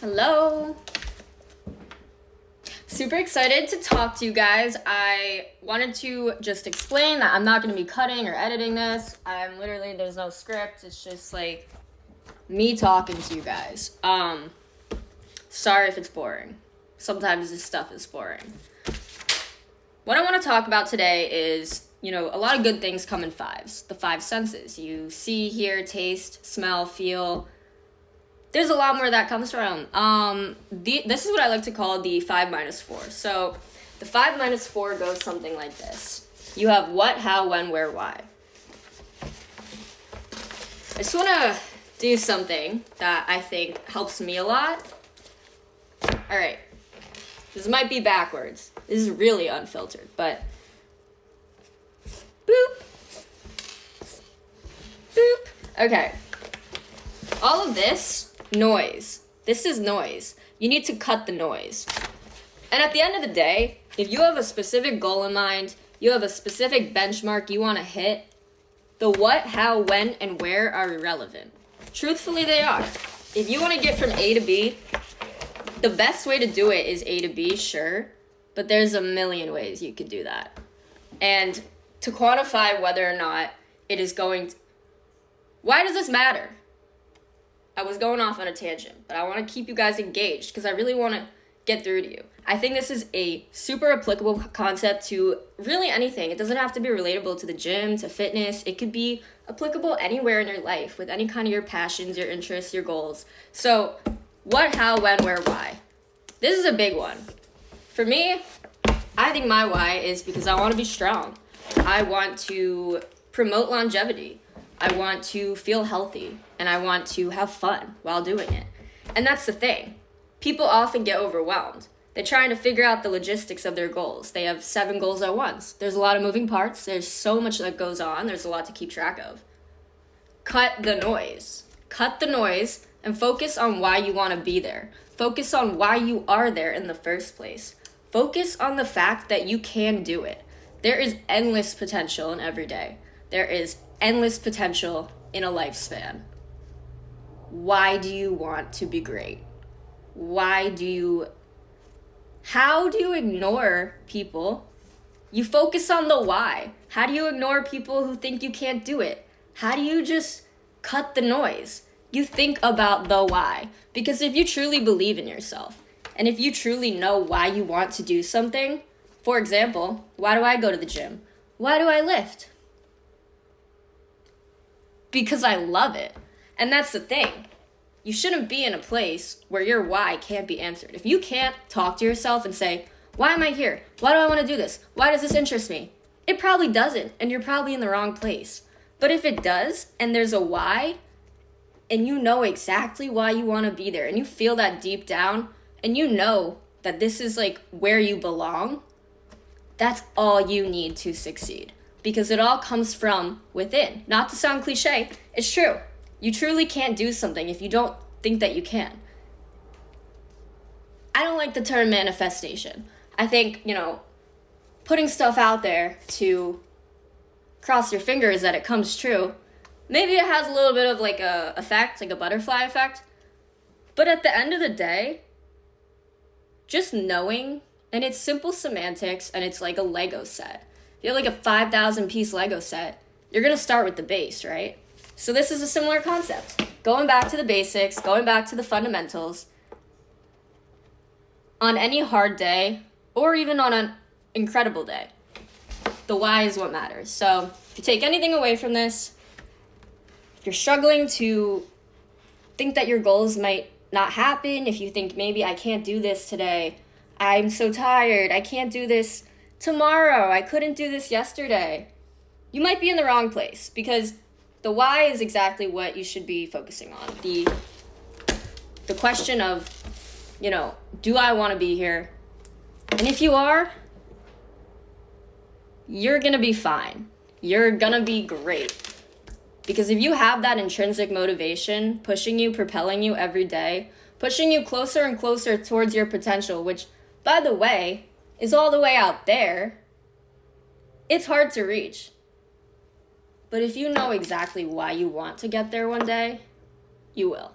Hello. Super excited to talk to you guys. I wanted to just explain that I'm not going to be cutting or editing this. There's no script. It's just like me talking to you guys. Sorry if it's boring. Sometimes this stuff is boring. What I want to talk about today is, a lot of good things come in fives. The five senses. You see, hear, taste, smell, feel. There's a lot more that comes from. This is what I like to call the 5 minus 4. So the 5 minus 4 goes something like this. You have what, how, when, where, why. I just want to do something that I think helps me a lot. All right. This might be backwards. This is really unfiltered, but boop. Boop. Okay. All of this, noise. This is noise. You need to cut the noise. And at the end of the day, if you have a specific goal in mind, you have a specific benchmark you want to hit, the what, how, when, and where are irrelevant. Truthfully, they are. If you want to get from A to B, the best way to do it is A to B, sure, but there's a million ways you could do that. And to quantify whether or not it is going to... Why does this matter? I was going off on a tangent, but I want to keep you guys engaged because I really want to get through to you. I think this is a super applicable concept to really anything. It doesn't have to be relatable to the gym, to fitness. It could be applicable anywhere in your life with any kind of your passions, your interests, your goals. So what, how, when, where, why? This is a big one. For me, I think my why is because I want to be strong. I want to promote longevity. I want to feel healthy, and I want to have fun while doing it. And that's the thing. People often get overwhelmed. They're trying to figure out the logistics of their goals. They have 7 goals at once. There's a lot of moving parts. There's so much that goes on. There's a lot to keep track of. Cut the noise. Cut the noise and focus on why you want to be there. Focus on why you are there in the first place. Focus on the fact that you can do it. There is endless potential in every day. There is endless potential in a lifespan. Why do you want to be great? How do you ignore people? You focus on the why. How do you ignore people who think you can't do it? How do you just cut the noise? You think about the why. Because if you truly believe in yourself, and if you truly know why you want to do something, for example, why do I go to the gym? Why do I lift? Because I love it. And that's the thing. You shouldn't be in a place where your why can't be answered. If you can't talk to yourself and say, why am I here? Why do I want to do this? Why does this interest me? It probably doesn't, and you're probably in the wrong place. But if it does, and there's a why, and you know exactly why you want to be there, and you feel that deep down, and you know that this is like where you belong, that's all you need to succeed. Because it all comes from within. Not to sound cliche, it's true. You truly can't do something if you don't think that you can. I don't like the term manifestation. I think, putting stuff out there to cross your fingers that it comes true, maybe it has a little bit of like a effect, like a butterfly effect. But at the end of the day, just knowing, and it's simple semantics, and it's like a Lego set. If you have like a 5,000 piece Lego set, you're going to start with the base, right? So this is a similar concept. Going back to the basics, going back to the fundamentals. On any hard day, or even on an incredible day, the why is what matters. So if you take anything away from this, if you're struggling to think that your goals might not happen, if you think maybe I can't do this today, I'm so tired, I can't do this tomorrow, I couldn't do this yesterday, you might be in the wrong place, because the why is exactly what you should be focusing on. The question of, do I want to be here? And if you are, you're going to be fine. You're going to be great. Because if you have that intrinsic motivation pushing you, propelling you every day, pushing you closer and closer towards your potential, which, by the way, is all the way out there, it's hard to reach. But if you know exactly why you want to get there one day, you will.